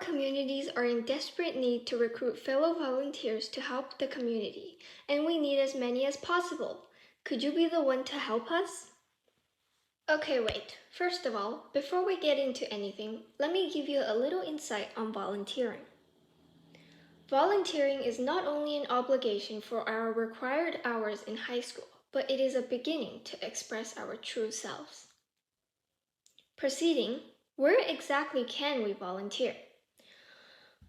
communities are in desperate need to recruit fellow volunteers to help the community, and we need as many as possible. Could you be the one to help us? Okay, wait. First of all, before we get into anything, let me give you a little insight on volunteering. Volunteering is not only an obligation for our required hours in high school, but it is a beginning to express our true selves. Proceeding, where exactly can we volunteer?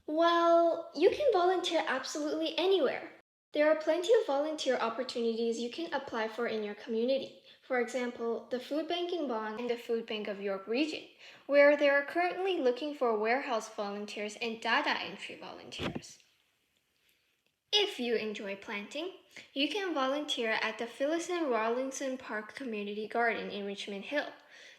Well, you can volunteer absolutely anywhere. There are plenty of volunteer opportunities you can apply for in your community. For example, the Food Bank in Bonn and the Food Bank of York Region, where they are currently looking for warehouse volunteers and data entry volunteers. If you enjoy planting, you can volunteer at the Phyllis and Rawlinson Park Community Garden in Richmond Hill,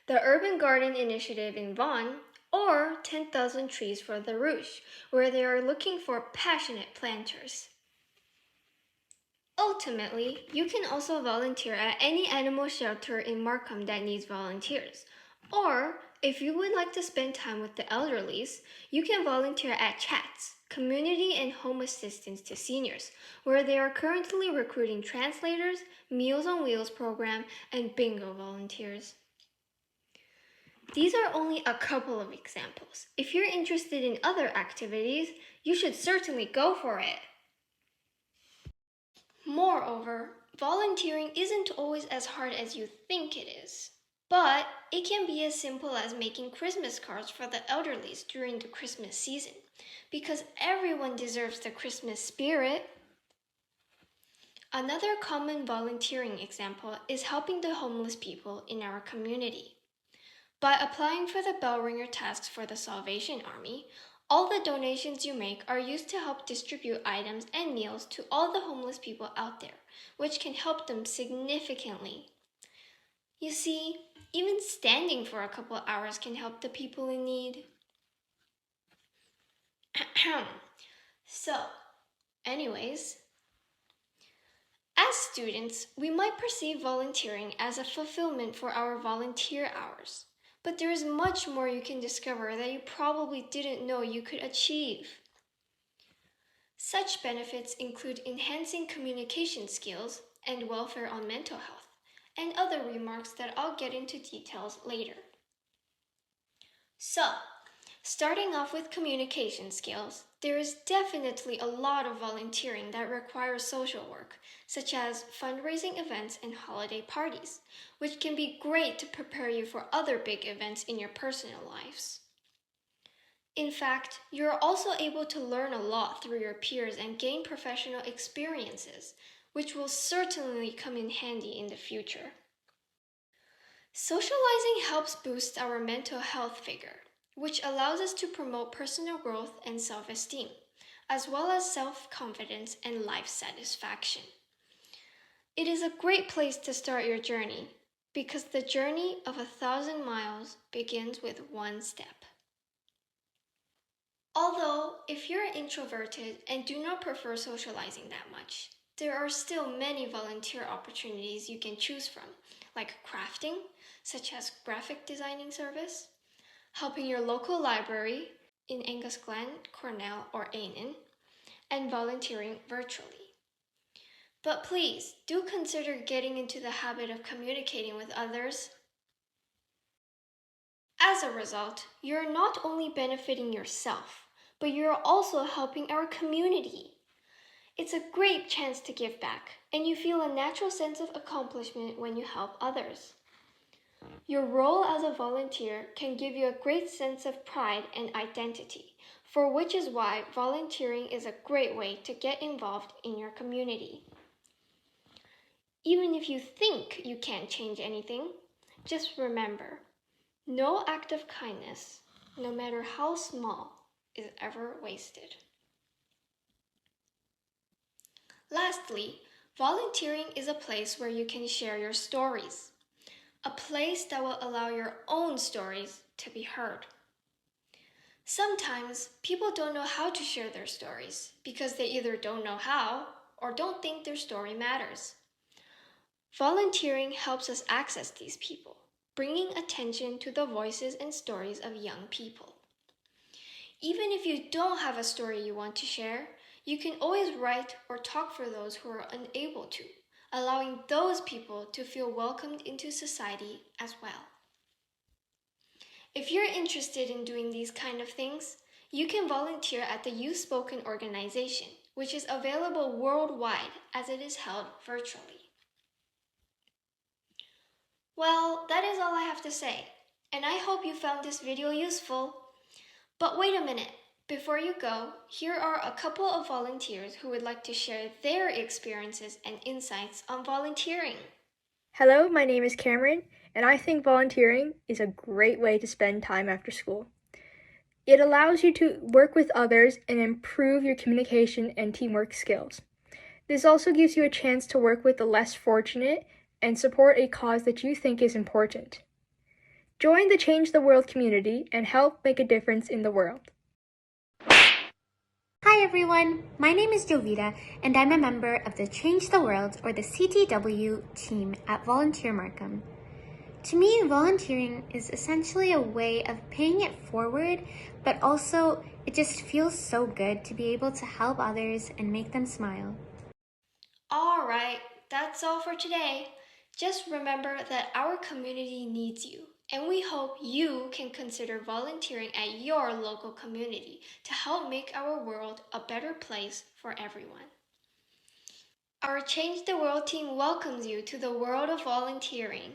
the Urban Garden Initiative in Vaughan, or 10,000 Trees for the Rouge, where they are looking for passionate planters. Ultimately, you can also volunteer at any animal shelter in Markham that needs volunteers. Or, if you would like to spend time with the elderlies, you can volunteer at CHATS, Community and Home Assistance to Seniors, where they are currently recruiting translators, Meals on Wheels program, and bingo volunteers. These are only a couple of examples. If you're interested in other activities, you should certainly go for it. Moreover, volunteering isn't always as hard as you think it is. But it can be as simple as making Christmas cards for the elderly during the Christmas season, because everyone deserves the Christmas spirit. Another common volunteering example is helping the homeless people in our community. By applying for the bell ringer tasks for the Salvation Army, all the donations you make are used to help distribute items and meals to all the homeless people out there, which can help them significantly. You see, even standing for a couple hours can help the people in need. Anyways, as students, we might perceive volunteering as a fulfillment for our volunteer hours. But there is much more you can discover that you probably didn't know you could achieve. Such benefits include enhancing communication skills and welfare on mental health, and other remarks that I'll get into details later. So, starting off with communication skills, there is definitely a lot of volunteering that requires social work, such as fundraising events and holiday parties, which can be great to prepare you for other big events in your personal lives. In fact, you're also able to learn a lot through your peers and gain professional experiences, which will certainly come in handy in the future. Socializing helps boost our mental health vigor, which allows us to promote personal growth and self-esteem, as well as self-confidence and life satisfaction. It is a great place to start your journey, because the journey of 1,000 miles begins with one step. Although, if you're introverted and do not prefer socializing that much, there are still many volunteer opportunities you can choose from, like crafting, such as graphic designing service, helping your local library in Angus Glen, Cornell, or Annan, and volunteering virtually. But please, do consider getting into the habit of communicating with others. As a result, you're not only benefiting yourself, but you're also helping our community. It's a great chance to give back, and you feel a natural sense of accomplishment when you help others. Your role as a volunteer can give you a great sense of pride and identity, for which is why volunteering is a great way to get involved in your community. Even if you think you can't change anything, just remember, no act of kindness, no matter how small, is ever wasted. Lastly, volunteering is a place where you can share your stories. A place that will allow your own stories to be heard. Sometimes people don't know how to share their stories because they either don't know how or don't think their story matters. Volunteering helps us access these people, bringing attention to the voices and stories of young people. Even if you don't have a story you want to share, you can always write or talk for those who are unable to, allowing those people to feel welcomed into society as well. If you're interested in doing these kind of things, you can volunteer at the Youth Spoken organization, which is available worldwide as it is held virtually. Well, that is all I have to say, and I hope you found this video useful. But wait a minute, before you go, here are a couple of volunteers who would like to share their experiences and insights on volunteering. Hello, my name is Cameron, and I think volunteering is a great way to spend time after school. It allows you to work with others and improve your communication and teamwork skills. This also gives you a chance to work with the less fortunate and support a cause that you think is important. Join the Change the World community and help make a difference in the world. Hi everyone, my name is Jovita and I'm a member of the Change the World or the CTW team at Volunteer Markham. To me, volunteering is essentially a way of paying it forward, but also it just feels so good to be able to help others and make them smile. All right, that's all for today. Just remember that our community needs you, and we hope you can consider volunteering at your local community to help make our world a better place for everyone. Our Change the World team welcomes you to the world of volunteering.